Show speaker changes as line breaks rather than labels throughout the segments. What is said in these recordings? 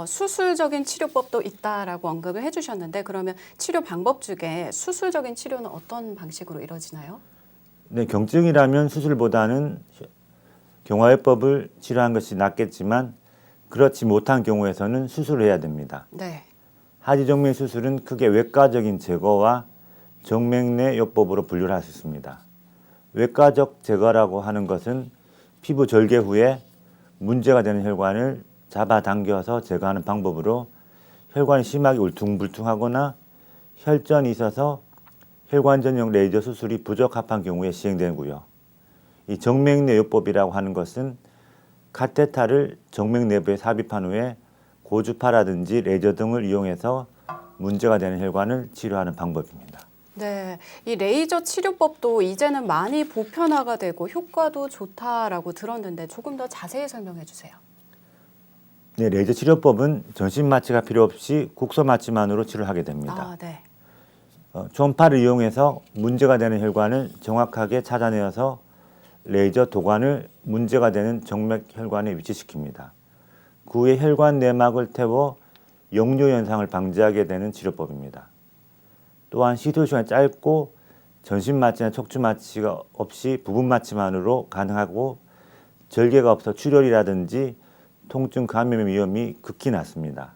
수술적인 치료법도 있다라고 언급을 해주셨는데 그러면 치료 방법 중에 수술적인 치료는 어떤 방식으로 이루어지나요?
네, 경증이라면 수술보다는 경화요법을 치료한 것이 낫겠지만 그렇지 못한 경우에서는 수술을 해야 됩니다.
네.
하지정맥 수술은 크게 외과적인 제거와 정맥내 요법으로 분류를 할 수 있습니다. 외과적 제거라고 하는 것은 피부 절개 후에 문제가 되는 혈관을 잡아당겨서 제거하는 방법으로 혈관이 심하게 울퉁불퉁하거나 혈전이 있어서 혈관 전용 레이저 수술이 부적합한 경우에 시행되고요. 이 정맥내 요법이라고 하는 것은 카테타를 정맥 내부에 삽입한 후에 고주파라든지 레이저 등을 이용해서 문제가 되는 혈관을 치료하는 방법입니다.
네, 이 레이저 치료법도 이제는 많이 보편화가 되고 효과도 좋다라고 들었는데 조금 더 자세히 설명해 주세요.
네, 레이저 치료법은 전신 마취가 필요 없이 국소 마취만으로 치료하게 됩니다.
아, 네.
초음파를 이용해서 문제가 되는 혈관을 정확하게 찾아내어서 레이저 도관을 문제가 되는 정맥 혈관에 위치시킵니다. 그 후에 혈관 내막을 태워 역류 현상을 방지하게 되는 치료법입니다. 또한 시술 시간이 짧고 전신 마취나 척추 마취가 없이 부분 마취만으로 가능하고 절개가 없어 출혈이라든지 통증 감염의 위험이 극히 낮습니다.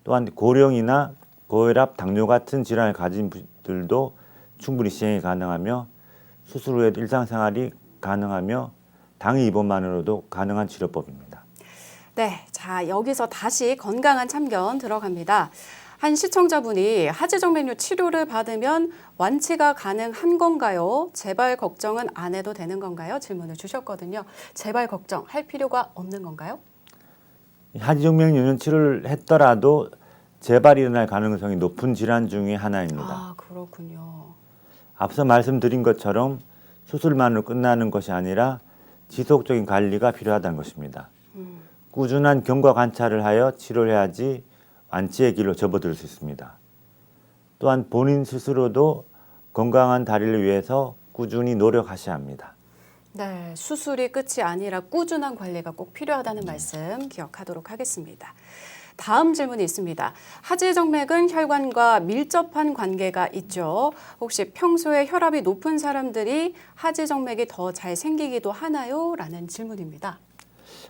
또한 고령이나 고혈압, 당뇨 같은 질환을 가진 분들도 충분히 시행이 가능하며 수술 후에 일상생활이 가능하며 당일 입원만으로도 가능한 치료법입니다.
네, 자 여기서 다시 건강한 참견 들어갑니다. 한 시청자분이 하지정맥류 치료를 받으면 완치가 가능한 건가요? 재발 걱정은 안 해도 되는 건가요? 질문을 주셨거든요. 재발 걱정할 필요가 없는 건가요?
하지정맥류는 치료를 했더라도 재발이 일어날 가능성이 높은 질환 중에 하나입니다.
아, 그렇군요.
앞서 말씀드린 것처럼 수술만으로 끝나는 것이 아니라 지속적인 관리가 필요하다는 것입니다. 꾸준한 경과 관찰을 하여 치료를 해야지 완치의 길로 접어들 수 있습니다. 또한 본인 스스로도 건강한 다리를 위해서 꾸준히 노력하셔야 합니다.
네, 수술이 끝이 아니라 꾸준한 관리가 꼭 필요하다는 말씀 기억하도록 하겠습니다. 다음 질문이 있습니다. 하지정맥은 혈관과 밀접한 관계가 있죠. 혹시 평소에 혈압이 높은 사람들이 하지정맥이 더 잘 생기기도 하나요? 라는 질문입니다.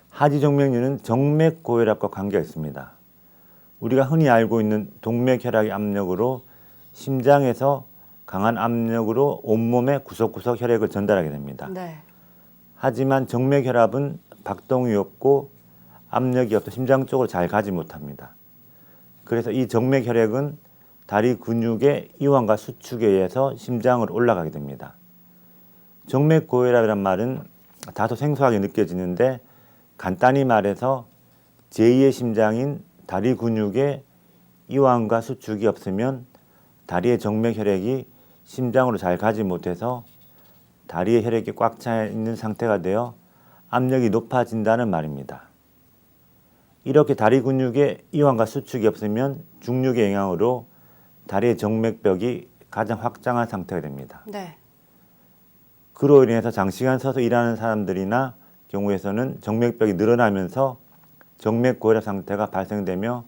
하지정맥류는 정맥 고혈압과 관계가 있습니다. 우리가 흔히 알고 있는 동맥혈액의 압력으로 심장에서 강한 압력으로 온몸의 구석구석 혈액을 전달하게 됩니다.
네.
하지만 정맥혈압은 박동이 없고 압력이 없어 심장 쪽으로 잘 가지 못합니다. 그래서 이 정맥혈액은 다리 근육의 이완과 수축에 의해서 심장으로 올라가게 됩니다. 정맥고혈압이란 말은 다소 생소하게 느껴지는데 간단히 말해서 제2의 심장인 다리 근육의 이완과 수축이 없으면 다리의 정맥혈액이 심장으로 잘 가지 못해서 다리의 혈액이 꽉 차 있는 상태가 되어 압력이 높아진다는 말입니다. 이렇게 다리 근육의 이완과 수축이 없으면 중력의 영향으로 다리의 정맥벽이 가장 확장한 상태가 됩니다.
네.
그로 인해서 장시간 서서 일하는 사람들이나 경우에서는 정맥벽이 늘어나면서 정맥고혈압 상태가 발생되며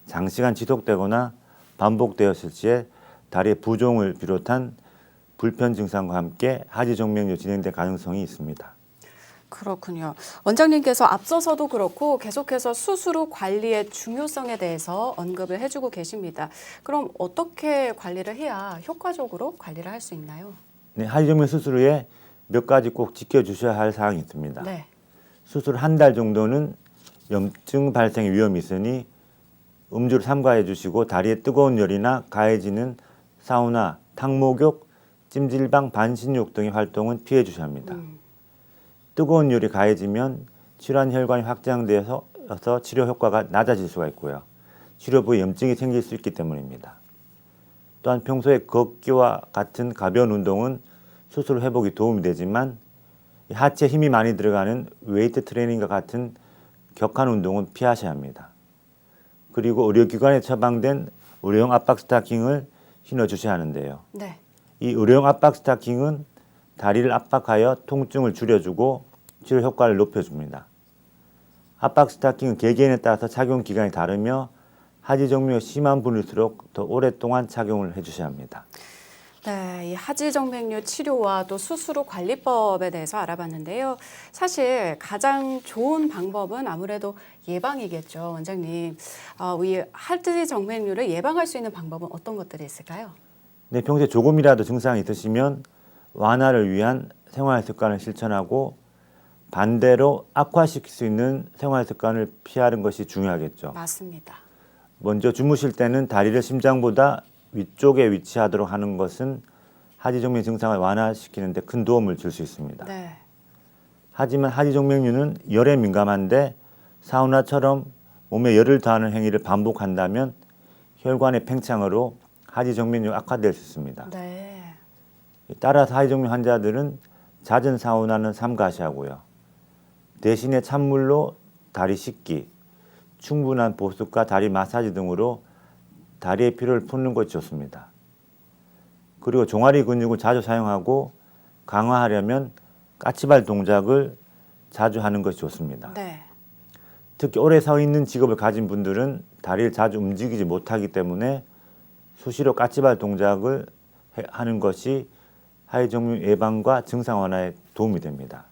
장시간 지속되거나 반복되었을 시에 다리의 부종을 비롯한 불편 증상과 함께 하지정맥류 진행될 가능성이 있습니다.
그렇군요. 원장님께서 앞서서도 그렇고 계속해서 수술 후 관리의 중요성에 대해서 언급을 해주고 계십니다. 그럼 어떻게 관리를 해야 효과적으로 관리를 할 수 있나요?
네, 하지정맥 수술 후에 몇 가지 꼭 지켜주셔야 할 사항이 있습니다.
네.
수술 한 달 정도는 염증 발생의 위험이 있으니 음주를 삼가해 주시고 다리에 뜨거운 열이나 가해지는 사우나, 탕목욕, 찜질방, 반신욕 등의 활동은 피해 주셔야 합니다. 뜨거운 열이 가해지면 질환 혈관이 확장되어서 치료 효과가 낮아질 수가 있고요. 치료 부에 염증이 생길 수 있기 때문입니다. 또한 평소에 걷기와 같은 가벼운 운동은 수술 회복에 도움이 되지만 하체에 힘이 많이 들어가는 웨이트 트레이닝과 같은 격한 운동은 피하셔야 합니다. 그리고 의료기관에 처방된 의료용 압박 스타킹을 신어주셔야 하는데요.
네.
이 의료용 압박 스타킹은 다리를 압박하여 통증을 줄여주고 치료 효과를 높여줍니다. 압박 스타킹은 개개인에 따라서 착용 기간이 다르며 하지 정맥이 심한 분일수록 더 오랫동안 착용을 해주셔야 합니다.
네, 이 하지정맥류 치료와 또 수술 후 관리법에 대해서 알아봤는데요. 사실 가장 좋은 방법은 아무래도 예방이겠죠, 원장님. 이 하지정맥류를 예방할 수 있는 방법은 어떤 것들이 있을까요?
네, 평소에 조금이라도 증상이 있으시면 완화를 위한 생활 습관을 실천하고 반대로 악화시킬 수 있는 생활 습관을 피하는 것이 중요하겠죠.
맞습니다.
먼저 주무실 때는 다리를 심장보다 위쪽에 위치하도록 하는 것은 하지정맥 증상을 완화시키는 데 큰 도움을 줄 수 있습니다.
네.
하지만 하지정맥류는 열에 민감한데 사우나처럼 몸에 열을 더하는 행위를 반복한다면 혈관의 팽창으로 하지정맥류가 악화될 수 있습니다.
네.
따라서 하지정맥 환자들은 잦은 사우나는 삼가시하고요. 대신에 찬물로 다리 씻기, 충분한 보습과 다리 마사지 등으로 다리의 피로를 푸는 것이 좋습니다. 그리고 종아리 근육을 자주 사용하고 강화하려면 까치발 동작을 자주 하는 것이 좋습니다.
네.
특히 오래 서 있는 직업을 가진 분들은 다리를 자주 움직이지 못하기 때문에 수시로 까치발 동작을 하는 것이 하지정맥 예방과 증상 완화에 도움이 됩니다.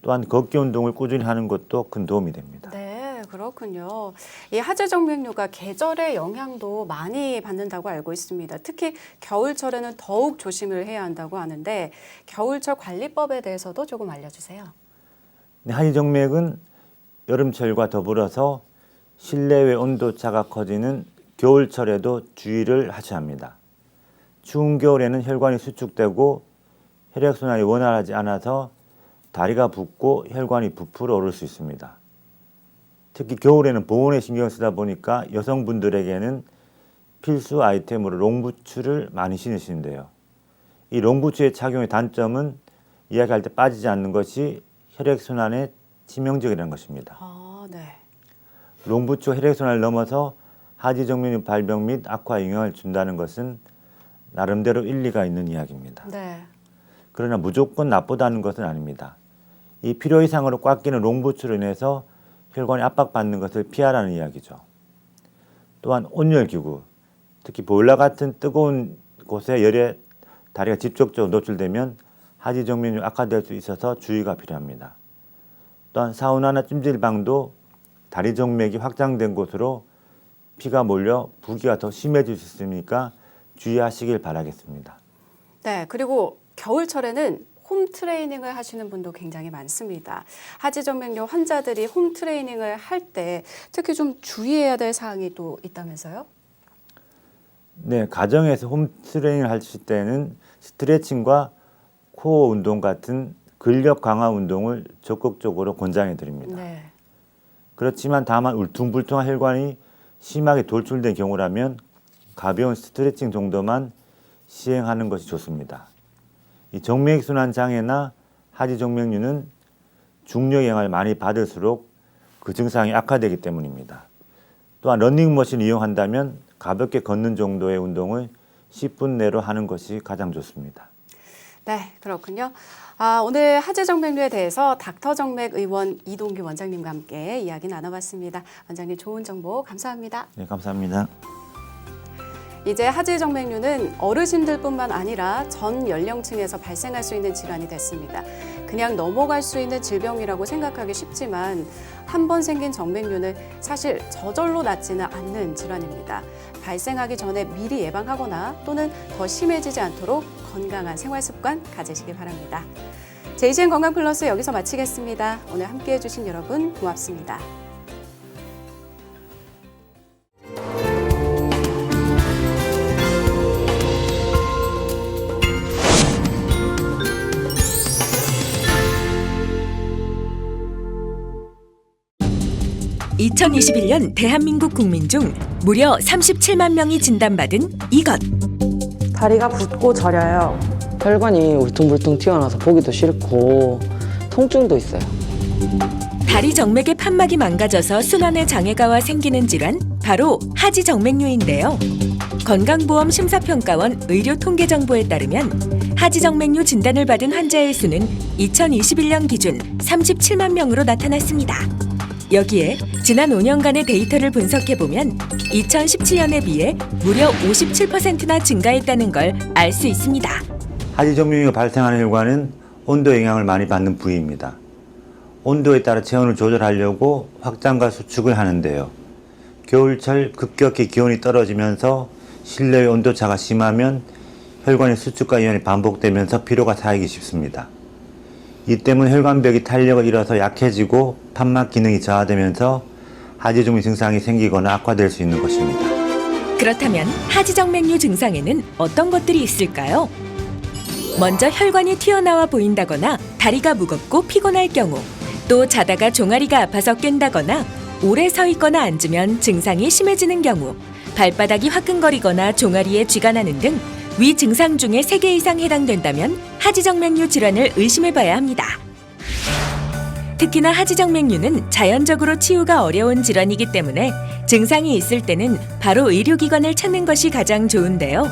또한 걷기 운동을 꾸준히 하는 것도 큰 도움이 됩니다.
네, 그렇군요. 이 하지정맥류가 계절의 영향도 많이 받는다고 알고 있습니다. 특히 겨울철에는 더욱 조심을 해야 한다고 하는데 겨울철 관리법에 대해서도 조금 알려주세요.
네, 하지정맥은 여름철과 더불어서 실내외 온도차가 커지는 겨울철에도 주의를 하셔야 합니다. 추운 겨울에는 혈관이 수축되고 혈액순환이 원활하지 않아서 다리가 붓고 혈관이 부풀어 오를 수 있습니다. 특히 겨울에는 보온에 신경을 쓰다 보니까 여성분들에게는 필수 아이템으로 롱부츠를 많이 신으시는데요. 이 롱부츠의 착용의 단점은 이야기할 때 빠지지 않는 것이 혈액순환에 치명적이라는 것입니다.
네.
롱부츠가 혈액순환을 넘어서 하지정맥류 발병 및 악화에 영향을 준다는 것은 나름대로 일리가 있는 이야기입니다.
네.
그러나 무조건 나쁘다는 것은 아닙니다. 이 필요 이상으로 꽉 끼는 롱부츠로 인해서 혈관이 압박받는 것을 피하라는 이야기죠. 또한 온열기구, 특히 보일러 같은 뜨거운 곳에 열에 다리가 직접적으로 노출되면 하지정맥류 악화될 수 있어서 주의가 필요합니다. 또한 사우나나 찜질방도 다리 정맥이 확장된 곳으로 피가 몰려 부기가 더 심해질 수 있으니까 주의하시길 바라겠습니다.
네, 그리고 겨울철에는 홈 트레이닝을 하시는 분도 굉장히 많습니다. 하지정맥류 환자들이 홈 트레이닝을 할 때 특히 좀 주의해야 될 사항이 또 있다면서요?
네, 가정에서 홈 트레이닝을 하실 때는 스트레칭과 코어 운동 같은 근력 강화 운동을 적극적으로 권장해 드립니다.
네.
그렇지만 다만 울퉁불퉁한 혈관이 심하게 돌출된 경우라면 가벼운 스트레칭 정도만 시행하는 것이 좋습니다. 이 정맥순환 장애나 하지정맥류는 중력 영향을 많이 받을수록 그 증상이 악화되기 때문입니다. 또한 러닝머신을 이용한다면 가볍게 걷는 정도의 운동을 10분 내로 하는 것이 가장 좋습니다.
네, 그렇군요. 오늘 하지정맥류에 대해서 닥터정맥 의원 이동규 원장님과 함께 이야기 나눠봤습니다. 원장님 좋은 정보 감사합니다.
네, 감사합니다.
이제 하지정맥류는 어르신들뿐만 아니라 전 연령층에서 발생할 수 있는 질환이 됐습니다. 그냥 넘어갈 수 있는 질병이라고 생각하기 쉽지만 한 번 생긴 정맥류는 사실 저절로 낫지는 않는 질환입니다. 발생하기 전에 미리 예방하거나 또는 더 심해지지 않도록 건강한 생활 습관 가지시기 바랍니다. JCN 건강 플러스 여기서 마치겠습니다. 오늘 함께해 주신 여러분 고맙습니다.
2021년 대한민국 국민 중 무려 37만 명이 진단받은 이것.
다리가 붓고 저려요.
혈관이 울퉁불퉁 튀어나와서 보기도 싫고 통증도 있어요.
다리 정맥의 판막이 망가져서 순환에 장애가 생기는 질환, 바로 하지정맥류인데요. 건강보험 심사평가원 의료통계정보에 따르면 하지정맥류 진단을 받은 환자의 수는 2021년 기준 37만 명으로 나타났습니다. 여기에 지난 5년간의 데이터를 분석해보면 2017년에 비해 무려 57%나 증가했다는 걸 알 수 있습니다.
하지정맥류가 발생하는 혈관은 온도 영향을 많이 받는 부위입니다. 온도에 따라 체온을 조절하려고 확장과 수축을 하는데요. 겨울철 급격히 기온이 떨어지면서 실내의 온도차가 심하면 혈관의 수축과 이완이 반복되면서 피로가 쌓이기 쉽습니다. 이 때문에 혈관벽이 탄력을 잃어서 약해지고 판막 기능이 저하되면서 하지정맥 증상이 생기거나 악화될 수 있는 것입니다.
그렇다면 하지정맥류 증상에는 어떤 것들이 있을까요? 먼저 혈관이 튀어나와 보인다거나 다리가 무겁고 피곤할 경우, 또 자다가 종아리가 아파서 깬다거나 오래 서 있거나 앉으면 증상이 심해지는 경우, 발바닥이 화끈거리거나 종아리에 쥐가 나는 등 위 증상 중에 3개 이상 해당된다면 하지정맥류 질환을 의심해봐야 합니다. 특히나 하지정맥류는 자연적으로 치유가 어려운 질환이기 때문에 증상이 있을 때는 바로 의료기관을 찾는 것이 가장 좋은데요.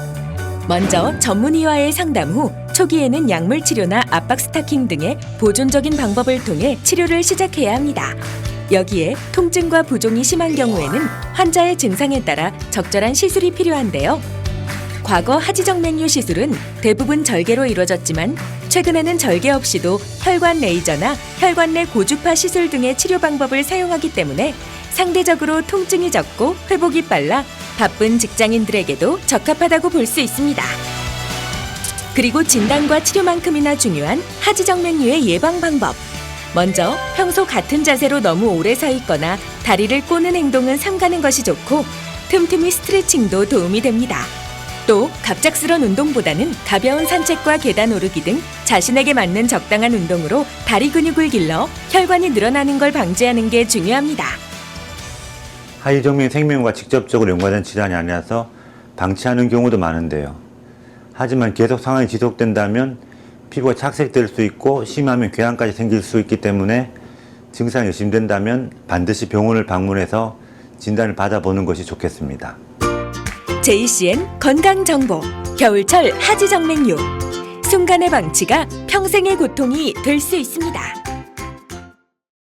먼저 전문의와의 상담 후 초기에는 약물 치료나 압박 스타킹 등의 보존적인 방법을 통해 치료를 시작해야 합니다. 여기에 통증과 부종이 심한 경우에는 환자의 증상에 따라 적절한 시술이 필요한데요. 과거 하지정맥류 시술은 대부분 절개로 이루어졌지만 최근에는 절개 없이도 혈관 레이저나 혈관 내 고주파 시술 등의 치료 방법을 사용하기 때문에 상대적으로 통증이 적고 회복이 빨라 바쁜 직장인들에게도 적합하다고 볼 수 있습니다. 그리고 진단과 치료만큼이나 중요한 하지정맥류의 예방 방법. 먼저 평소 같은 자세로 너무 오래 서 있거나 다리를 꼬는 행동은 삼가는 것이 좋고 틈틈이 스트레칭도 도움이 됩니다. 또 갑작스런 운동보다는 가벼운 산책과 계단 오르기 등 자신에게 맞는 적당한 운동으로 다리 근육을 길러 혈관이 늘어나는 걸 방지하는 게 중요합니다.
하지정맥 생명과 직접적으로 연관된 질환이 아니라서 방치하는 경우도 많은데요. 하지만 계속 상황이 지속된다면 피부가 착색될 수 있고 심하면 궤양까지 생길 수 있기 때문에 증상이 의심된다면 반드시 병원을 방문해서 진단을 받아보는 것이 좋겠습니다.
JCN 건강정보 겨울철 하지정맥류 순간의 방치가 평생의 고통이 될 수 있습니다.